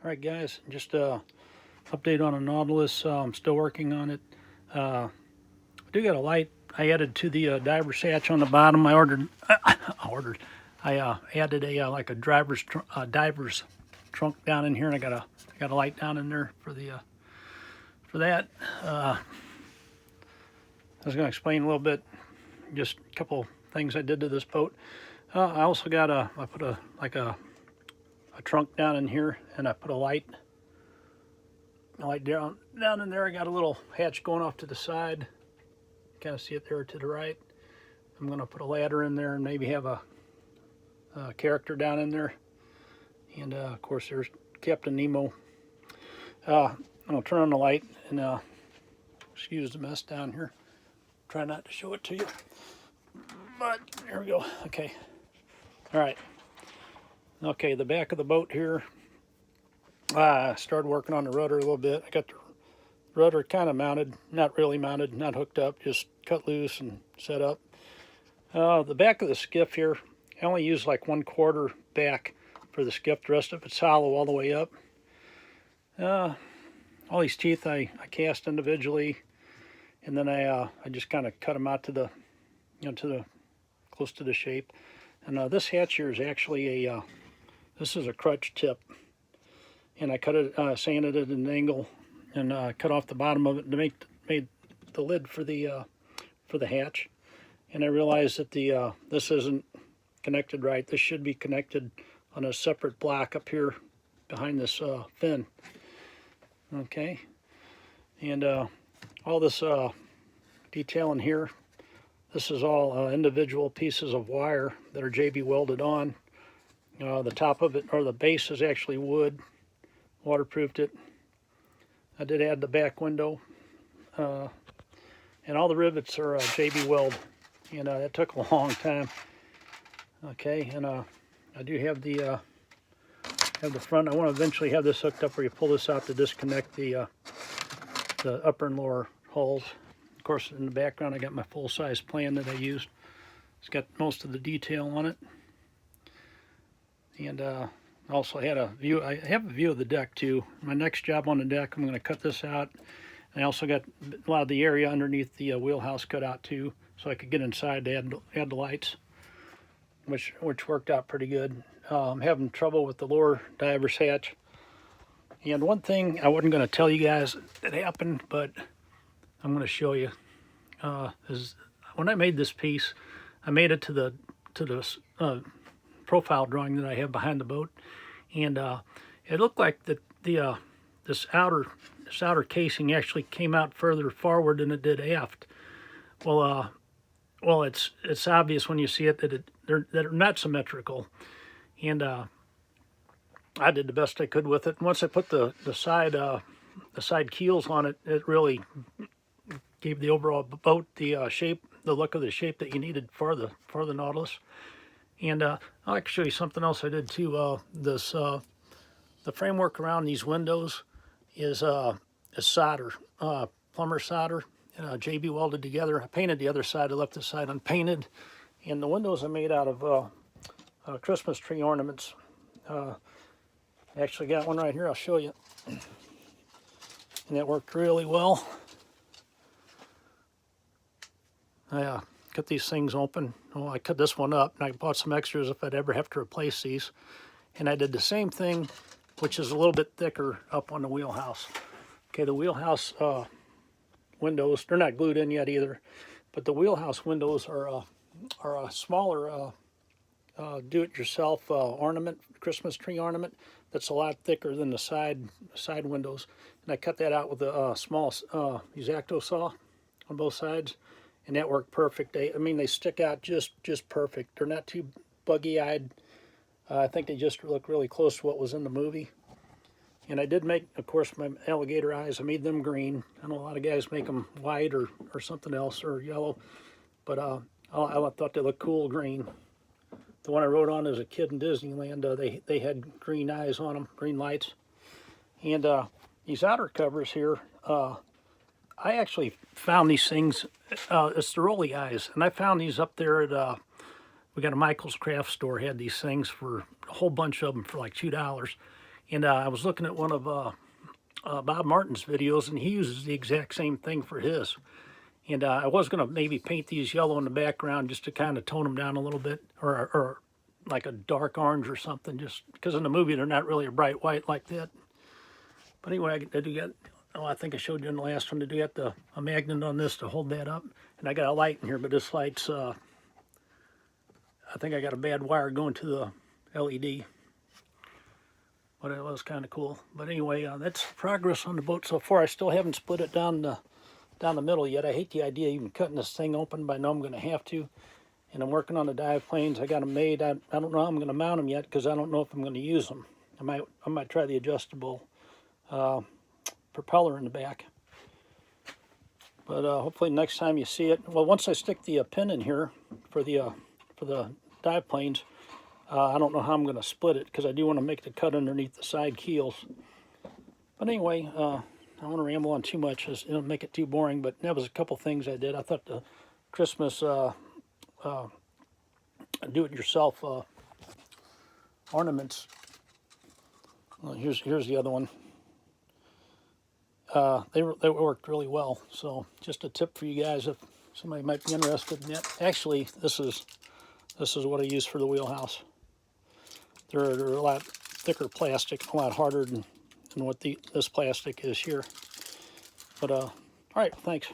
Alright guys, just a update on a Nautilus. I'm still working on it. I do got a light I added to the diver's hatch on the bottom. I added a like a diver's trunk down in here, and I got a light down in there for the for that. I was going to explain a little bit, just a couple things I did to this boat. I also got I put a trunk down in here, and I put a light down in there. I got a little hatch going off to the side. Kind of see it there to the right. I'm going to put a ladder in there and maybe have a character down in there. And of course there's Captain Nemo. I'm going to turn on the light and excuse the mess down here. Try not to show it to you. But here we go. Okay. All right. Okay, the back of the boat here. I started working on the rudder a little bit. I got the rudder kind of mounted, not really mounted, not hooked up, just cut loose and set up. The back of the skiff here, I only use like 1/4 back for the skiff. The rest of it's hollow all the way up. All these teeth I cast individually, and then I just kind of cut them out to the, close to the shape. And this hatch here is actually this is a crutch tip, and I cut it, sanded it at an angle, and cut off the bottom of it to made the lid for the hatch. And I realized that this isn't connected right. This should be connected on a separate block up here behind this fin. Okay, and all this detail in here, this is all individual pieces of wire that are JB welded on. The top of it, or the base, is actually wood. Waterproofed it. I did add the back window, and all the rivets are JB weld, and that took a long time. Okay, and I do have the front. I want to eventually have this hooked up where you pull this out to disconnect the upper and lower hulls. Of course, in the background, I got my full-size plan that I used. It's got most of the detail on it, and also had a view. I have a view of the deck too. My next job on the deck, I'm going to cut this out. And I also got a lot of the area underneath the wheelhouse cut out too, so I could get inside to add the lights, which worked out pretty good. I'm having trouble with the lower diver's hatch. And one thing I wasn't going to tell you guys that happened, but I'm going to show you, is when I made this piece, I made it to the profile drawing that I have behind the boat, and it looked like this outer casing actually came out further forward than it did aft. Well, it's obvious when you see it that they're not symmetrical, and I did the best I could with it. And once I put the side keels on it, it really gave the overall boat the shape, the look of the shape that you needed for the Nautilus. And I'll show you something else I did too. The framework around these windows is solder, plumber solder, and JB welded together. I painted the other side. I left this side unpainted. And the windows are made out of Christmas tree ornaments. I actually got one right here. I'll show you. And that worked really well. I cut these things open. Well, I cut this one up, and I bought some extras if I'd ever have to replace these. And I did the same thing, which is a little bit thicker, up on the wheelhouse. Okay, the wheelhouse windows, they're not glued in yet either, but the wheelhouse windows are a smaller do-it-yourself ornament, Christmas tree ornament, that's a lot thicker than the side windows. And I cut that out with a small X-Acto saw on both sides, and that worked perfect. I mean, they stick out just perfect. They're not too buggy-eyed. I think they just look really close to what was in the movie. And I did make, of course, my alligator eyes. I made them green. I know a lot of guys make them white or something else, or yellow, but I thought they looked cool green. The one I rode on as a kid in Disneyland, they had green eyes on them, green lights. And these outer covers here, I actually found these things. It's the rolly eyes, and I found these up there at we got a Michael's craft store, had these things for a whole bunch of them for like $2. And I was looking at one of Bob Martin's videos, and he uses the exact same thing for his. And I was going to maybe paint these yellow in the background just to kind of tone them down a little bit, or like a dark orange or something, just because in the movie they're not really a bright white like that. But anyway, I do get, oh, I think I showed you in the last one, to do get a magnet on this to hold that up. And I got a light in here, but this light's, I think I got a bad wire going to the LED. But it was kind of cool. But anyway, that's progress on the boat so far. I still haven't split it down the middle yet. I hate the idea of even cutting this thing open, but I know I'm going to have to. And I'm working on the dive planes. I got them made. I don't know how I'm going to mount them yet because I don't know if I'm going to use them. I might try the adjustable propeller in the back. But hopefully next time you see it, well, once I stick the pin in here for the dive planes, I don't know how I'm going to split it because I do want to make the cut underneath the side keels. But anyway, I don't want to ramble on too much. It'll make it too boring, but that was a couple things I did. I thought the Christmas do-it-yourself ornaments. Well, here's the other one. They worked really well. So just a tip for you guys if somebody might be interested in that. Actually, this is what I use for the Wheelhouse. They're a lot thicker plastic, a lot harder than what this plastic is here. But all right, thanks.